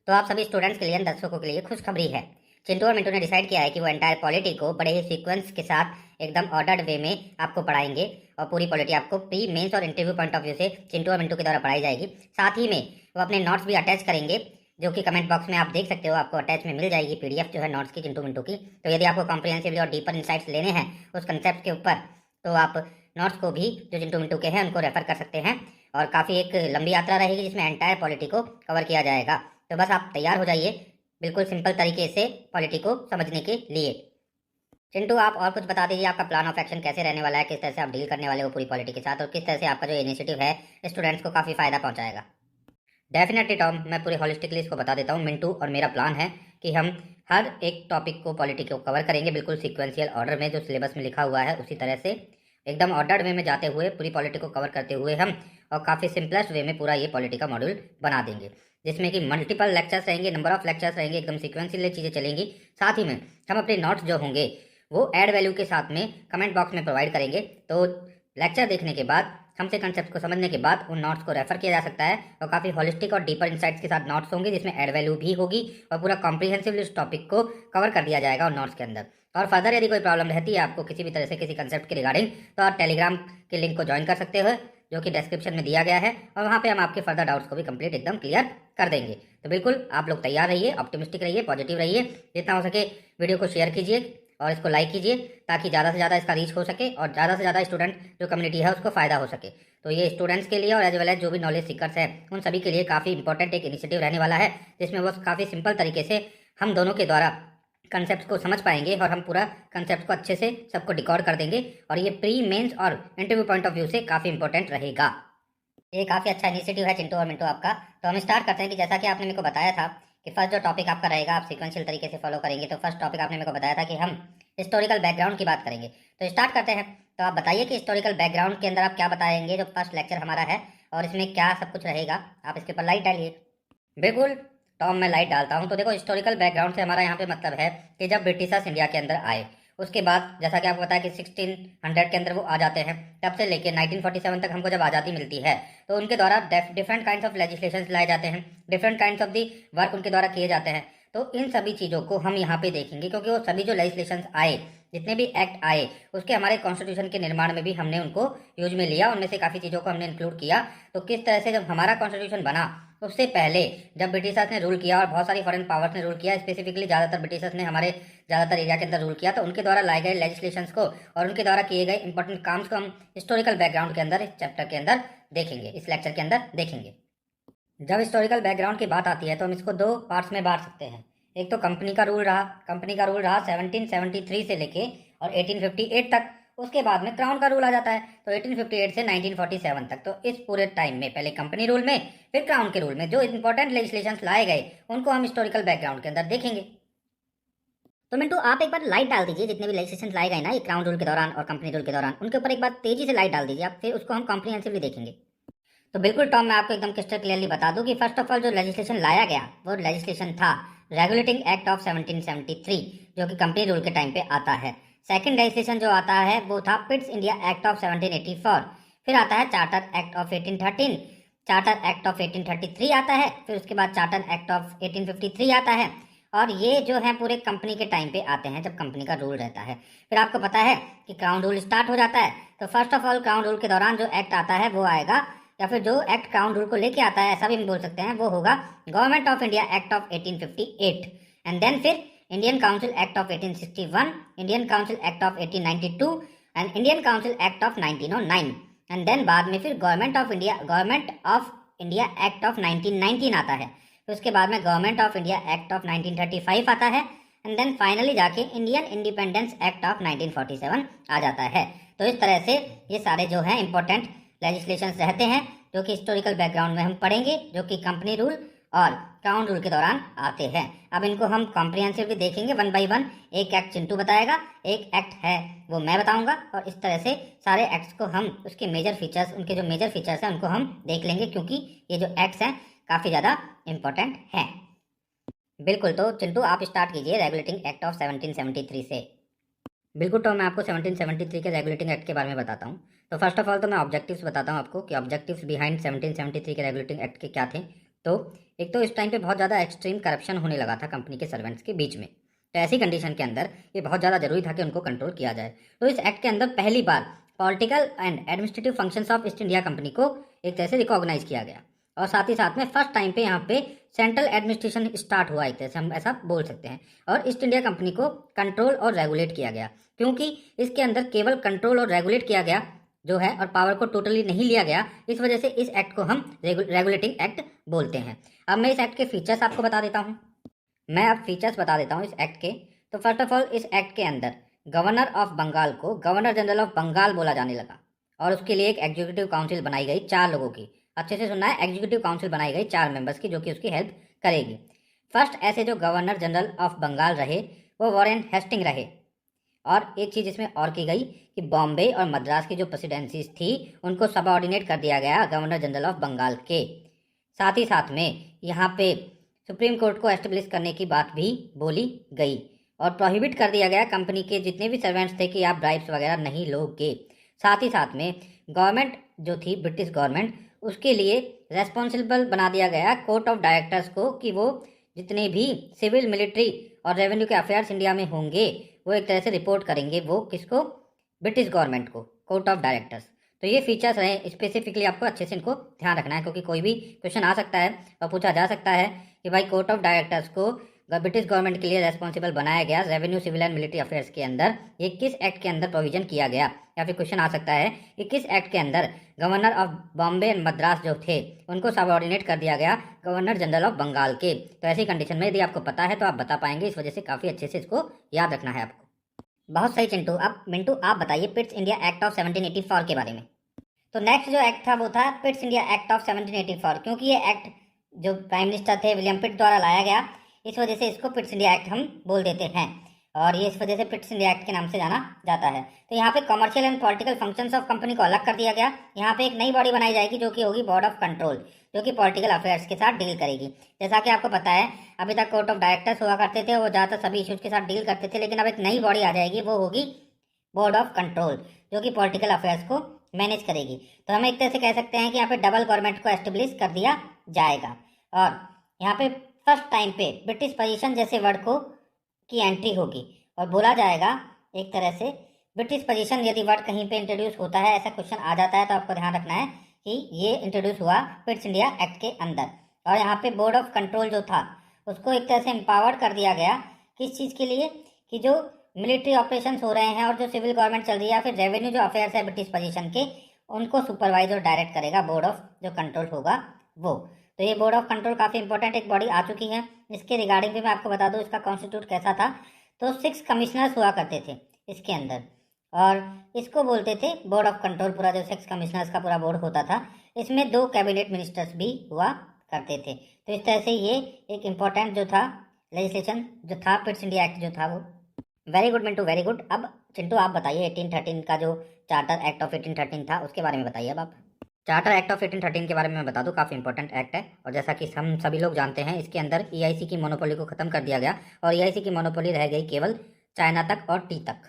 तो आप सभी स्टूडेंट्स के लिए, दर्शकों के लिए खुशखबरी है। चिंटू और मिंटू ने डिसाइड किया है कि वो एंटायर पॉलिटी को बड़े ही सीक्वेंस के साथ एकदम ऑर्डर्ड वे में आपको पढ़ाएंगे और पूरी पॉलिटी आपको प्री मेंस और इंटरव्यू पॉइंट ऑफ व्यू से चिंटू और मिंटू के द्वारा पढ़ाई जाएगी। साथ ही में वो अपने नोट्स भी अटैच करेंगे, जो कि कमेंट बॉक्स में आप देख सकते हो, आपको अटैच में मिल जाएगी पीडीएफ जो है नोट्स की चिंटू मिंटू की। तो यदि आपको कॉम्प्रिहेंसिवली और डीपर इंसाइट्स लेने हैं उस कंसेप्ट के ऊपर, तो आप नोट्स को भी जो चिंटू मिंटू के हैं उनको रेफर कर सकते हैं। और काफ़ी एक लंबी यात्रा रहेगी जिसमें एंटायर पॉलिटी को कवर किया जाएगा। तो बस आप तैयार हो जाइए बिल्कुल सिंपल तरीके से पॉलिटी को समझने के लिए। चिंटू, आप और कुछ बता दीजिए, आपका प्लान ऑफ एक्शन कैसे रहने वाला है, किस तरह से आप डील करने वाले हो पूरी पॉलिटी के साथ, और किस तरह से आपका जो इनिशिएटिव है स्टूडेंट्स को काफ़ी फायदा पहुंचाएगा। डेफिनेटली टॉम, मैं पूरे हॉलिस्टिकली इसको बता देता हूँ मिंटू, और मेरा प्लान है कि हम हर एक टॉपिक को, पॉलिटी को कवर करेंगे बिल्कुल सीक्वेंशियल ऑर्डर में, जो सिलेबस में लिखा हुआ है उसी तरह से एकदम ऑर्डर्ड वे में जाते हुए पूरी पॉलिटी को कवर करते हुए हम और काफ़ी सिंपलेस्ट वे में पूरा ये पॉलिटी का मॉड्यूल बना देंगे, जिसमें कि मल्टीपल लेक्चर्स रहेंगे, नंबर ऑफ लेक्चर्स रहेंगे, एकदम सीक्वेंशियल चीज़ें चलेंगी। साथ ही में हम अपने नोट्स जो होंगे वो ऐड वैल्यू के साथ में कमेंट बॉक्स में प्रोवाइड करेंगे। तो लेक्चर देखने के बाद, हमसे कंसेप्ट को समझने के बाद उन नोट्स को रेफर किया जा सकता है और काफ़ी होलिस्टिक और डीपर इंसाइट्स के साथ नोट्स होंगे, जिसमें ऐड वैल्यू भी होगी और पूरा कॉम्प्रिहेंसिवली उस टॉपिक को कवर कर दिया जाएगा उन नोट्स के अंदर। और फर्दर यदि कोई प्रॉब्लम रहती है आपको किसी भी तरह से किसी कंसेप्ट के रिगार्डिंग, तो आप टेलीग्राम के लिंक को ज्वाइन कर सकते हो, जो कि डिस्क्रिप्शन में दिया गया है, और वहाँ पे हम आपके फर्दर डाउट्स को भी कंप्लीट एकदम क्लियर कर देंगे। तो बिल्कुल आप लोग तैयार रहिए, ऑप्टिमिस्टिक रहिए, पॉजिटिव रहिए, जितना हो सके वीडियो को शेयर कीजिए और इसको लाइक कीजिए, ताकि ज़्यादा से ज़्यादा इसका रीच हो सके और ज़्यादा से ज़्यादा स्टूडेंट जो कम्युनिटी है उसको फ़ायदा हो सके। तो ये स्टूडेंट्स के लिए और एज वेल एज जो भी नॉलेज सीकर्स हैं उन सभी के लिए काफ़ी इंपॉर्टेंट एक इनिशिएटिव रहने वाला है, जिसमें वो काफ़ी सिंपल तरीके से हम दोनों के द्वारा कंसेप्ट को समझ पाएंगे और हम पूरा कंसेप्ट को अच्छे से सबको डिकोड कर देंगे। और ये प्री मेंस और इंटरव्यू पॉइंट ऑफ व्यू से काफ़ी इंपॉर्टेंट रहेगा। ये काफ़ी अच्छा इनिशिएटिव है चिंटू और मिंटू आपका। तो हम स्टार्ट करते हैं कि जैसा कि आपने मेरे को बताया था कि फर्स्ट जो टॉपिक आपका रहेगा आप सीक्वेंशियल तरीके से फॉलो करेंगे। तो फर्स्ट टॉपिक आपने मेरे को बताया था कि हम हिस्टोरिकल बैकग्राउंड की बात करेंगे। तो स्टार्ट करते हैं। तो आप बताइए कि हिस्टोरिकल बैकग्राउंड के अंदर आप क्या बताएंगे, जो फर्स्ट लेक्चर हमारा है, और इसमें क्या सब कुछ रहेगा। आप इसके ऊपर लाइट डालिए। बिल्कुल टॉम, मैं लाइट डालता हूँ। तो देखो, हिस्टोरिकल बैकग्राउंड से हमारा यहाँ पे मतलब है कि जब ब्रिटिशर्स इंडिया के अंदर आए, उसके बाद जैसा कि आपको पता है कि 1600 के अंदर वो आ जाते हैं, तब से लेके 1947 तक हमको जब आज़ादी मिलती है, तो उनके द्वारा डिफरेंट काइंड्स ऑफ लेजिस्लेशन लाए जाते हैं, different kinds of the work उनके द्वारा किए जाते हैं। तो इन सभी चीज़ों को हम यहाँ पे देखेंगे, क्योंकि वो सभी जो लेजिस्लेशन आए, जितने भी एक्ट आए, उसके हमारे कॉन्स्टिट्यूशन के निर्माण में भी हमने उनको यूज में लिया, उनमें से काफ़ी चीज़ों को हमने इंक्लूड किया। तो किस तरह से जब हमारा कॉन्स्टिट्यूशन बना, उससे पहले जब ब्रिटिशर्स ने रूल किया और बहुत सारी फॉरेन पावर्स ने रूल किया, स्पेसिफिकली ज़्यादातर ब्रिटिशर्स ने हमारे ज़्यादातर एरिया के अंदर रूल किया, तो उनके द्वारा लाए गए लेजिस्लेशंस को और उनके द्वारा किए गए इंपॉर्टेंट काम्स को हम हिस्टोरिकल बैकग्राउंड के अंदर, इस चैप्टर के अंदर देखेंगे, इस लेक्चर के अंदर देखेंगे। जब हिस्टोरिकल बैकग्राउंड की बात आती है तो हम इसको दो पार्ट्स में बांट सकते हैं। एक तो कंपनी का रूल रहा, 1773 से लेके और 1858 तक। उसके बाद में क्राउन का रूल आ जाता है, तो 1858 से 1947 तक। तो इस पूरे टाइम में पहले कंपनी रूल में, फिर क्राउन के रूल में जो इंपॉर्टेंट लेजिस्लेशंस लाए गए, उनको हम हिस्टोरिकल बैकग्राउंड के अंदर देखेंगे। तो मिंटू, आप एक बार लाइट डाल दीजिए, जितने भी लेजिस्लेशन लाए गए ना ये क्राउन रूल के दौरान और कंपनी रूल के दौरान, उनके ऊपर एक बार तेजी से लाइट डाल दीजिए आप, फिर उसको हम कॉम्प्रिहेंसिवली देखेंगे। तो बिल्कुल टॉम, मैं आपको एकदम क्रिस्टल क्लियरली बता दूं कि फर्स्ट ऑफ ऑल जो लेजिस्लेशन लाया गया वो लेजिस्लेशन था रेगुलेटिंग एक्ट ऑफ 1773, जो कि कंपनी रूल के टाइम पे आता है। सेकंड लेजिस्लेशन जो आता है वो था पिट्स इंडिया एक्ट ऑफ 1784। फिर आता है charter act of 1813, charter act of 1833 आता है, फिर उसके बाद चार्टर एक्ट ऑफ 1853 आता है। और ये जो है पूरे कंपनी के टाइम पे आते हैं, जब कंपनी का रूल रहता है। फिर आपको पता है कि क्राउन रूल स्टार्ट हो जाता है। तो first of all crown rule के दौरान जो एक्ट आता है वो आएगा, या फिर जो एक्ट क्राउन रूल को लेके आता है, ऐसा भी हम बोल सकते हैं, वो होगा government of India act of 1858। And then फिर Indian council act of 1861, Indian council act of 1892 and Indian council act of 1909। And then बाद में फिर government of India act of 1919 आता है। फिर उसके बाद में government of India act of 1935 आता है। एंड देन फाइनली जाके इंडियन इंडिपेंडेंस एक्ट ऑफ 1947 आ जाता है। तो इस तरह से ये सारे जो है इंपॉर्टेंट लेजिस्लेशंस रहते हैं, जो कि हिस्टोरिकल बैकग्राउंड में हम पढ़ेंगे, जो कि कंपनी रूल और क्राउन रूल के दौरान आते हैं। अब इनको हम कॉम्प्रिहेंसिवली देखेंगे वन बाय वन। एक एक्ट चिंटू बताएगा, एक एक्ट है वो मैं बताऊंगा, और इस तरह से सारे एक्ट्स को हम उसके मेजर फीचर्स, उनके जो मेजर फीचर्स हैं उनको हम देख लेंगे, क्योंकि ये जो एक्ट्स हैं काफ़ी ज़्यादा इंपॉर्टेंट हैं। बिल्कुल, तो चिंटू आप स्टार्ट कीजिए रेगुलेटिंग एक्ट ऑफ 1773 से। बिल्कुल, तो मैं आपको 1773 के रेगुलेटिंग एक्ट के बारे में बताता हूँ। तो फर्स्ट ऑफ ऑल तो मैं ऑब्जेक्टिव्स बताता हूँ आपको कि ऑब्जेक्टिव्स बिहाइंड 1773 के रेगुलेटिंग एक्ट के क्या थे। तो एक तो इस टाइम पे बहुत ज़्यादा एक्सट्रीम करप्शन होने लगा था कंपनी के सर्वेंट्स के बीच में। तो ऐसी कंडीशन के अंदर ये बहुत ज़्यादा जरूरी था कि उनको कंट्रोल किया जाए। तो इस एक्ट के अंदर पहली बार political and administrative functions of East India Company को एक तरह से रिकॉग्नाइज किया गया, और साथ ही साथ में फर्स्ट टाइम पे यहाँ पे सेंट्रल एडमिनिस्ट्रेशन स्टार्ट हुआ, एक तरह से हम ऐसा बोल सकते हैं। और ईस्ट इंडिया कंपनी को कंट्रोल और रेगुलेट किया गया, क्योंकि इसके अंदर केवल कंट्रोल और रेगुलेट किया गया जो है, और पावर को टोटली नहीं लिया गया। इस वजह से इस एक्ट को हम रेगुलेटिंग एक्ट बोलते हैं। अब मैं इस एक्ट के फीचर्स आपको बता देता हूँ। मैं अब फीचर्स बता देता हूँ इस एक्ट के। तो फर्स्ट ऑफ ऑल, इस एक्ट के अंदर गवर्नर ऑफ बंगाल को गवर्नर जनरल ऑफ बंगाल बोला जाने लगा, और उसके लिए एक एग्जीक्यूटिव काउंसिल बनाई गई 4 लोगों की। अच्छे से सुनना है, एग्जीक्यूटिव काउंसिल बनाई गई 4 मेंबर्स की, जो कि उसकी हेल्प करेगी। फर्स्ट ऐसे जो गवर्नर जनरल ऑफ बंगाल रहे वो वॉरेन हेस्टिंग रहे। और एक चीज़ इसमें और की गई कि बॉम्बे और मद्रास की जो प्रेसिडेंसीज थी उनको सबऑर्डिनेट कर दिया गया गवर्नर जनरल ऑफ बंगाल के। साथ ही साथ में यहाँ पे सुप्रीम कोर्ट को एस्टेब्लिश करने की बात भी बोली गई, और प्रोहिबिट कर दिया गया कंपनी के जितने भी सर्वेंट्स थे कि आप ब्राइब्स वगैरह नहीं लोगे। साथ ही साथ में गवर्नमेंट जो थी ब्रिटिश गवर्नमेंट, उसके लिए रेस्पॉन्सिबल बना दिया गया कोर्ट ऑफ डायरेक्टर्स को कि वो जितने भी सिविल, मिलिट्री और रेवेन्यू के अफेयर्स इंडिया में होंगे वो एक तरह से रिपोर्ट करेंगे, वो किसको, ब्रिटिश गवर्नमेंट को, कोर्ट ऑफ डायरेक्टर्स। तो ये फीचर्स हैं, स्पेसिफिकली आपको अच्छे से इनको ध्यान रखना है, क्योंकि कोई भी क्वेश्चन आ सकता है और पूछा जा सकता है कि भाई कोर्ट ऑफ डायरेक्टर्स को ब्रिटिश गवर्नमेंट के लिए रेस्पॉन्सिबल बनाया गया revenue, civil and military affairs के अंदर, ये किस एक्ट के अंदर प्रोविजन किया गया। या फिर क्वेश्चन आ सकता है कि किस एक्ट के अंदर governor of Bombay and Madras जो थे उनको सबऑर्डिनेट कर दिया गया गवर्नर जनरल ऑफ बंगाल के। तो ऐसी कंडीशन में यदि आपको पता है तो आप बता पाएंगे, इस वजह से काफ़ी अच्छे से इसको याद रखना है आपको। बहुत सही चिंटू। अब मिंटू आप बताइए पिट्स इंडिया एक्ट ऑफ 1784 के बारे में। तो नेक्स्ट जो एक्ट था वो था पिट्स इंडिया एक्ट ऑफ 1784, क्योंकि ये एक्ट जो प्राइम मिनिस्टर थे विलियम पिट द्वारा लाया गया, इस वजह से इसको पिट्स इंडिया एक्ट हम बोल देते हैं, और ये इस वजह से पिट्स इंडिया एक्ट के नाम से जाना जाता है। तो यहाँ पे commercial and political functions of company को अलग कर दिया गया। यहाँ पे एक नई बॉडी बनाई जाएगी जो कि होगी बोर्ड ऑफ कंट्रोल, जो कि पॉलिटिकल अफेयर्स के साथ डील करेगी। जैसा कि आपको पता है अभी तक कोर्ट ऑफ डायरेक्टर्स हुआ करते थे, वो ज़्यादातर सभी इश्यूज के साथ डील करते थे, लेकिन अब एक नई बॉडी आ जाएगी, वो होगी बोर्ड ऑफ कंट्रोल, जो कि पॉलिटिकल अफेयर्स को मैनेज करेगी। तो हम एक तरह से कह सकते हैं कि यहाँ पे डबल गवर्नमेंट को एस्टेब्लिश कर दिया जाएगा। और यहाँ पे फर्स्ट टाइम पे ब्रिटिश पोजीशन जैसे वर्ड को की एंट्री होगी, और बोला जाएगा एक तरह से ब्रिटिश पोजीशन यदि वर्ड कहीं पे इंट्रोड्यूस होता है, ऐसा क्वेश्चन आ जाता है, तो आपको ध्यान रखना है कि ये इंट्रोड्यूस हुआ पिट्स इंडिया एक्ट के अंदर। और यहाँ पे बोर्ड ऑफ कंट्रोल जो था उसको एक तरह से एम्पावर्ड कर दिया गया, किस चीज़ के लिए, कि जो मिलिट्री ऑपरेशंस हो रहे हैं और जो सिविल गवर्नमेंट चल रही है या फिर रेवेन्यू जो अफेयर्स है ब्रिटिश पोजीशन के, उनको सुपरवाइज और डायरेक्ट करेगा बोर्ड ऑफ जो कंट्रोल होगा वो। तो ये बोर्ड ऑफ कंट्रोल काफ़ी इंपॉर्टेंट एक बॉडी आ चुकी है। इसके रिगार्डिंग भी मैं आपको बता दूं इसका कॉन्स्टिट्यूट कैसा था। तो 6 कमिश्नर्स हुआ करते थे इसके अंदर, और इसको बोलते थे बोर्ड ऑफ कंट्रोल। पूरा जो 6 कमिश्नर्स का पूरा बोर्ड होता था, इसमें 2 कैबिनेट मिनिस्टर्स भी हुआ करते थे। तो इस तरह से ये एक इम्पॉर्टेंट जो था लेजिस्लेशन जो था पिट्स इंडिया एक्ट जो था वो। Very good Mintu, very good. अब चिंटू आप बताइए 1813 का जो चार्टर एक्ट ऑफ 1813 था उसके बारे में बताइए। अब आप चार्टर एक्ट ऑफ 1813 के बारे में मैं बता दूं, काफ़ी इंपॉर्टेंट एक्ट है, और जैसा कि हम सभी लोग जानते हैं इसके अंदर ईआईसी की मोनोपोली को खत्म कर दिया गया, और ईआईसी की मोनोपोली रह गई केवल चाइना तक और टी तक।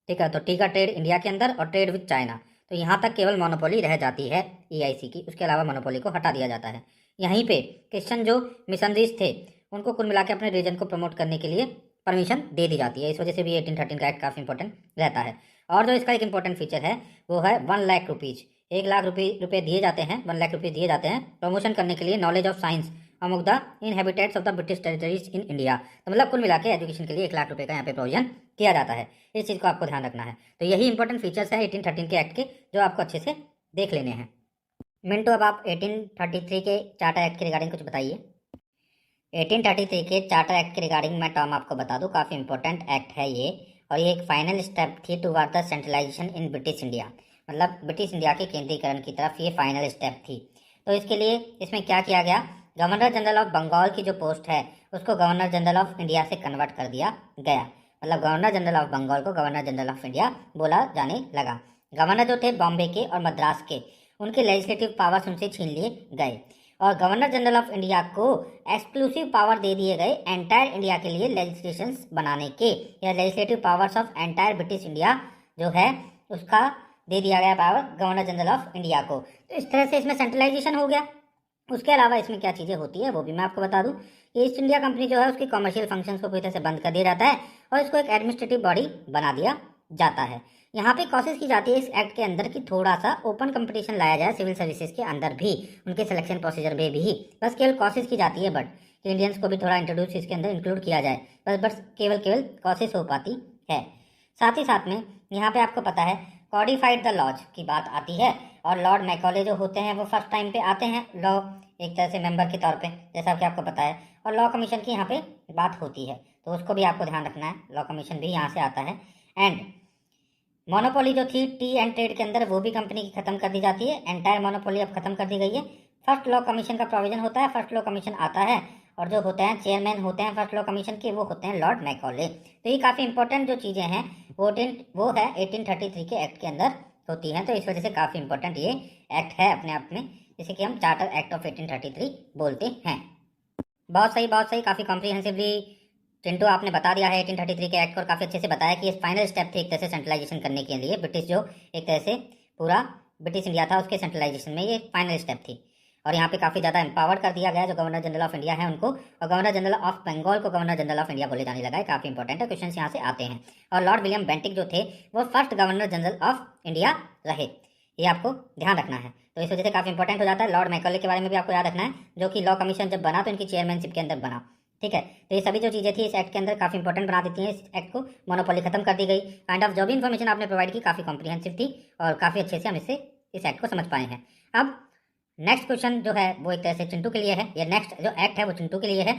ठीक है, तो टी का ट्रेड इंडिया के अंदर और ट्रेड विद चाइना, तो यहाँ तक केवल मोनोपोली रह जाती है ईआईसी की, उसके अलावा मोनोपोली को हटा दिया जाता है। यहीं पे क्रिश्चियन जो मिशनरीज थे उनको कुल मिला के अपने रीजन को प्रमोट करने के लिए परमिशन दे दी जाती है। इस वजह से भी 1813 का एक्ट काफ़ी इंपॉर्टेंट रहता है। और जो इसका एक इंपॉर्टेंट फीचर है वो है 1 लाख रुपीज़, 1 लाख रुपये दिए जाते हैं, 1 लाख रुपीज़ दिए जाते हैं प्रमोशन करने के लिए knowledge of science among the inhabitants of the British territories in India. तो मतलब कुल मिला के एजुकेशन के लिए 1 लाख रुपये का यहाँ पे प्रोविजन किया जाता है। इस चीज़ को आपको ध्यान रखना है। तो यही इंपॉर्टेंट फीचर्स हैं 1813 के एक्ट के, जो आपको अच्छे से देख लेने हैं। मिंटू अब आप 1833 के चार्टर एक्ट के रिगार्डिंग कुछ बताइए। 1833 के चार्टर एक्ट के रिगार्डिंग मैं टर्म आपको बता दूं, काफ़ी इंपॉर्टेंट एक्ट है ये, और ये एक फाइनल स्टेप थी toward the centralisation in British India, मतलब ब्रिटिश इंडिया के केंद्रीकरण की तरफ ये फाइनल स्टेप थी। तो इसके लिए इसमें क्या किया गया, गवर्नर जनरल ऑफ बंगाल की जो पोस्ट है उसको गवर्नर जनरल ऑफ इंडिया से कन्वर्ट कर दिया गया, मतलब गवर्नर जनरल ऑफ बंगाल को गवर्नर जनरल ऑफ इंडिया बोला जाने लगा। गवर्नर जो थे बॉम्बे के और मद्रास के, उनके लेजिस्लेटिव पावर्स उनसे छीन लिए गए, और गवर्नर जनरल ऑफ इंडिया को एक्सक्लूसिव पावर दे दिए गए एंटायर इंडिया के लिए लेजिस्लेशंस बनाने के, या legislative powers of entire British India जो है उसका दे दिया गया power governor general of India को। तो इस तरह से इसमें सेंट्रलाइजेशन हो गया, उसके अलावा इसमें क्या चीज़ें होती है वो भी मैं आपको बता दूं कि ईस्ट इंडिया कंपनी जो है उसकी कॉमर्शियल फंक्शंस को पूरी तरह से बंद कर दिया जाता है और इसको एक एडमिनिस्ट्रेटिव बॉडी बना दिया जाता है। यहाँ पे कोशिश की जाती है इस एक्ट के अंदर कि थोड़ा सा ओपन कंपटीशन लाया जाए सिविल सर्विसेज के अंदर भी, उनके सिलेक्शन प्रोसीजर में भी, बस केवल कोशिश की जाती है, बट कि इंडियंस को भी थोड़ा इंट्रोड्यूस इसके अंदर इंक्लूड किया जाए, बस केवल कोशिश हो पाती है। साथ ही साथ में यहाँ पे आपको पता है कॉडिफाइड द लॉज की बात आती है और लॉर्ड मैकॉले जो होते हैं वो फर्स्ट टाइम पे आते हैं लॉ एक तरह से मेंबर के तौर पे, जैसा कि आपको पता है, और लॉ कमीशन की यहाँ पे बात होती है तो उसको भी आपको ध्यान रखना है, लॉ कमीशन भी यहाँ से आता है। एंड मोनोपोली जो थी टी एंड ट्रेड के अंदर वो भी कंपनी की खत्म कर दी जाती है, एंटायर मोनोपोली अब खत्म कर दी गई है। फर्स्ट लॉ कमीशन का प्रोविजन होता है, फर्स्ट लॉ कमीशन आता है और जो होते हैं चेयरमैन होते हैं फर्स्ट लॉ कमीशन के वो होते हैं लॉर्ड मैकॉले। तो ये काफ़ी इंपॉर्टेंट जो चीज़ें हैं वो है 1833 के एक्ट के अंदर होती हैं, तो इस वजह से काफ़ी इंपॉर्टेंट ये एक्ट है अपने आप में, जिसे कि हम चार्टर एक्ट ऑफ 1833 बोलते हैं। बहुत सही, काफ़ी कॉम्प्रीहेंसिवली चिंटू आपने बता दिया है 1833 के एक्ट को, और काफ़ी अच्छे से बताया कि ये फाइनल स्टेप थे एक तरह से सेंट्रलाइजेशन करने के लिए, ब्रिटिश जो एक तरह से पूरा ब्रिटिश इंडिया था उसके सेंट्रलाइजेशन में ये फाइनल स्टेप थी। और यहाँ पे काफ़ी ज़्यादा एम्पावर्ड कर दिया गया जो गवर्नर जनरल ऑफ इंडिया है उनको, और गवर्नर जनरल ऑफ बंगाल को गवर्नर जनरल ऑफ इंडिया बोले जाने लगा है। काफ़ी इंपॉर्टेंट है, क्वेश्चन यहाँ से आते हैं। और लॉर्ड विलियम बेंटिक जो थे वो first governor general of India रहे, ये आपको ध्यान रखना है, तो इस वजह से काफ़ी इंपॉर्टेंट हो जाता है। लॉर्ड मैकॉले के बारे में भी आपको याद रखना है, जो कि लॉ कमीशन जब बना तो इनकी चेयरमैनशिप के अंदर बना, ठीक है। तो ये सभी जो चीज़ें थी इस एक्ट के अंदर काफ़ी इंपॉर्टेंट बना देती हैं इस एक्ट को। मोनोपोली खत्म कर दी गई, काइंड ऑफ जो भी इन्फॉर्मेशन आपने प्रोवाइड की काफ़ी कॉम्प्रीहेंसिव थी और काफ़ी अच्छे से हम इससे इस एक्ट को समझ पाए हैं। अब नेक्स्ट क्वेश्चन जो है वो एक तरह से चिंटू के लिए है, या नेक्स्ट जो एक्ट है वो चिंटू के लिए है।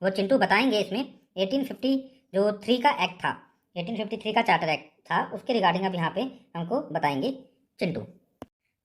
वो चिंटू बताएंगे इसमें 1853 का एक्ट था, 1853 का चार्टर एक्ट था, उसके रिगार्डिंग अब यहाँ पे हमको बताएंगे चिंटू।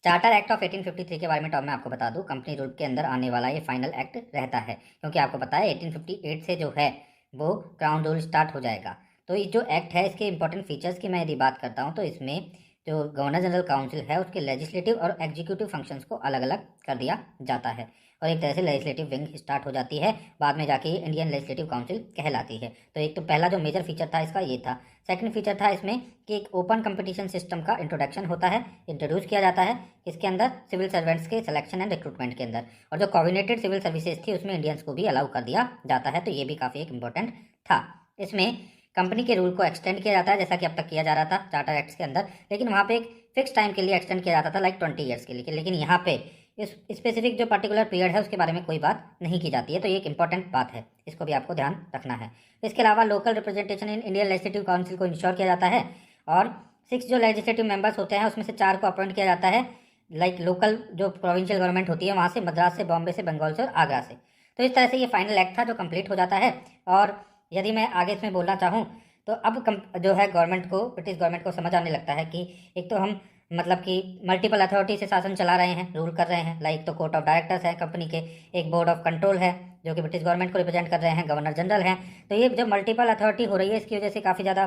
चार्टर एक्ट ऑफ 1853 के बारे में तो मैं आपको बता दूं, कंपनी रूल के अंदर आने वाला ये फाइनल एक्ट रहता है, क्योंकि आपको पता है 1858 से जो है वो क्राउन रूल स्टार्ट हो जाएगा। तो ये जो एक्ट है इसके इंपॉर्टेंट फीचर्स की मैं यदि बात करता हूँ तो इसमें जो गवर्नर जनरल काउंसिल है उसके लेजिस्लेटिव और एग्जीक्यूटिव फंक्शंस को अलग अलग कर दिया जाता है, और एक तरह से लेजिस्लेटिव विंग स्टार्ट हो जाती है, बाद में जाके इंडियन लेजिस्लेटिव काउंसिल कहलाती है। तो एक तो पहला जो मेजर फीचर था इसका ये था। सेकंड फीचर था इसमें कि एक ओपन कंपटीशन सिस्टम का इंट्रोडक्शन होता है, इंट्रोड्यूस किया जाता है इसके अंदर सिविल सर्वेंट्स के सिलेक्शन एंड रिक्रूटमेंट के अंदर, और जो कोऑर्डिनेटेड सिविल सर्विसेज थी उसमें इंडियंस को भी अलाउ कर दिया जाता है, तो ये भी काफ़ी एक इंपॉर्टेंट था। इसमें कंपनी के रूल को एक्सटेंड किया जाता है जैसा कि अब तक किया जा रहा था चार्टर एक्ट्स के अंदर, लेकिन वहाँ पे एक फिक्स टाइम के लिए एक्सटेंड किया जाता था, लाइक 20 ईयर्स के लिए, लेकिन यहाँ पे इस स्पेसिफिक जो पर्टिकुलर पीरियड है उसके बारे में कोई बात नहीं की जाती है, तो ये एक इंपॉर्टेंट बात है, इसको भी आपको ध्यान रखना है। इसके अलावा local representation in Indian legislative council को इंश्योर किया जाता है, और 6 जो लेजिस्लेटिव मेंबर्स होते हैं उसमें से 4 को अपॉइंट किया जाता है, लाइक लोकल जो प्रोविंशियल गवर्नमेंट होती है वहाँ से, मद्रास से, बॉम्बे से, बंगाल से और आगरा से। तो इस तरह से ये फाइनल एक्ट था जो कंप्लीट हो जाता है। और यदि मैं आगे इसमें बोलना चाहूँ तो अब जो है गवर्नमेंट को, ब्रिटिश गवर्नमेंट को समझ आने लगता है कि एक तो हम मतलब कि मल्टीपल अथॉरिटी से शासन चला रहे हैं, रूल कर रहे हैं, लाइक तो कोर्ट ऑफ डायरेक्टर्स है कंपनी के, एक बोर्ड ऑफ कंट्रोल है जो कि ब्रिटिश गवर्नमेंट को रिप्रेजेंट कर रहे हैं, गवर्नर जनरल हैं। तो ये जो मल्टीपल अथॉरिटी हो रही है इसकी वजह से काफ़ी ज़्यादा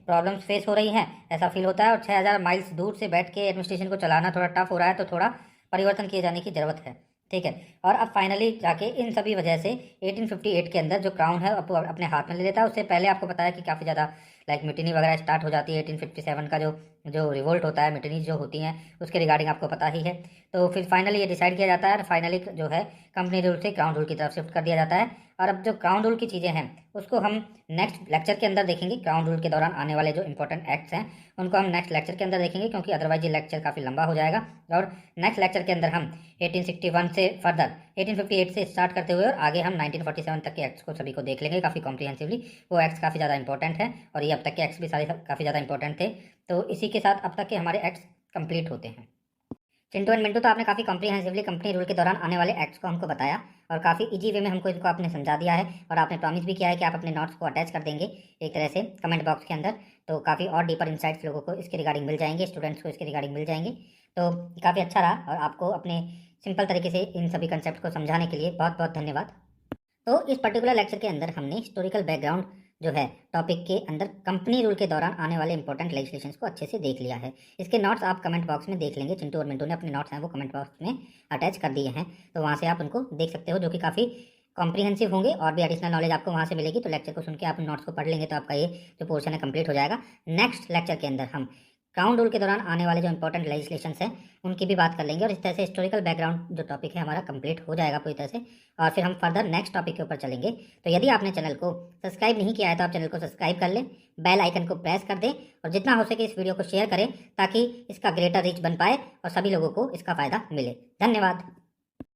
प्रॉब्लम्स फेस हो रही हैं, ऐसा फील होता है, और 6000 माइल्स दूर से बैठ के एडमिनिस्ट्रेशन को चलाना थोड़ा टफ हो रहा है, तो थोड़ा परिवर्तन किए जाने की ज़रूरत है, ठीक है। और अब फाइनली जाके इन सभी वजह से 1858 के अंदर जो क्राउन है अपने हाथ में ले लेता है। उससे पहले आपको पता है कि काफ़ी ज़्यादा लाइक मिटनी वगैरह स्टार्ट हो जाती है, 1857 का जो रिवोल्ट होता है, मिटनीज जो होती हैं उसके रिगार्डिंग आपको पता ही है। तो फिर फाइनली ये डिसाइड किया जाता है, और फाइनली जो है कंपनी रूल से क्राउन रूल की तरफ शिफ्ट कर दिया जाता है। और अब जो क्राउन रूल की चीज़ें हैं उसको हम नेक्स्ट लेक्चर के अंदर देखेंगे, क्राउन रूल के दौरान आने वाले जो इंपॉर्टेंट एक्ट्स हैं उनको हम नेक्स्ट लेक्चर के अंदर देखेंगे, क्योंकि अदरवाइज ये लेक्चर काफ़ी लंबा हो जाएगा। और नेक्स्ट लेक्चर के अंदर हम 1861 से फर्दर 1858 से स्टार्ट करते हुए और आगे हम 1947 तक के एक्ट्स को सभी को देख लेंगे काफ़ी कॉम्प्रीहेंसिवली। वो एक्ट्स काफ़ी ज़्यादा इंपॉर्टेंट है, और ये अब तक के एक्ट्स भी सारे काफ़ी ज़्यादा इंपॉर्टेंट थे। तो इसी के साथ अब तक के हमारे एक्ट्स कंप्लीट होते हैं। चिंटू एंड मिंटू, तो आपने काफ़ी कॉम्प्रीहेंसिवली कंपनी रूल के दौरान आने वाले एक्ट्स को हमको बताया, और काफ़ी इजी वे में हमको इनको आपने समझा दिया है, और आपने प्रॉमिस भी किया है कि आप अपने नोट्स को अटैच कर देंगे एक तरह से कमेंट बॉक्स के अंदर, तो काफ़ी और डीपर इंसाइट्स लोगों को इसके रिगार्डिंग मिल जाएंगे, स्टूडेंट्स को इसके रिगार्डिंग मिल जाएंगे। तो काफ़ी अच्छा रहा, और आपको अपने सिंपल तरीके से इन सभी कंसेप्ट को समझाने के लिए बहुत बहुत धन्यवाद। तो इस पर्टिकुलर लेक्चर के अंदर हमने हिस्टोरिकल बैकग्राउंड जो है टॉपिक के अंदर कंपनी रूल के दौरान आने वाले इंपॉर्टेंट लेजिस्लेशंस को अच्छे से देख लिया है। इसके नोट्स आप कमेंट बॉक्स में देख लेंगे, चिंटू और मिंटू ने अपने नोट्स हैं वो कमेंट बॉक्स में अटैच कर दिए हैं, तो वहाँ से आप उनको देख सकते हो, जो कि काफ़ी कॉम्प्रीहेंसिव होंगे, और भी एडिशनल नॉलेज आपको वहाँ से मिलेगी। तो लेक्चर को सुन के आप नोट्स को पढ़ लेंगे तो आपका ये जो पोर्शन है कंप्लीट हो जाएगा। नेक्स्ट लेक्चर के अंदर हम क्राउन रूल के दौरान आने वाले जो इंपॉर्टेंट लेजिस्लेशंस हैं उनकी भी बात कर लेंगे और इस तरह से हिस्टोरिकल बैकग्राउंड जो टॉपिक है हमारा कंप्लीट हो जाएगा पूरी तरह से। और फिर हम फर्दर नेक्स्ट टॉपिक के ऊपर चलेंगे। तो यदि आपने चैनल को सब्सक्राइब नहीं किया है तो आप चैनल को सब्सक्राइब कर लें, बेल आइकन को प्रेस कर दें और जितना हो सके इस वीडियो को शेयर करें ताकि इसका ग्रेटर रीच बन पाए और सभी लोगों को इसका फ़ायदा मिले। धन्यवाद।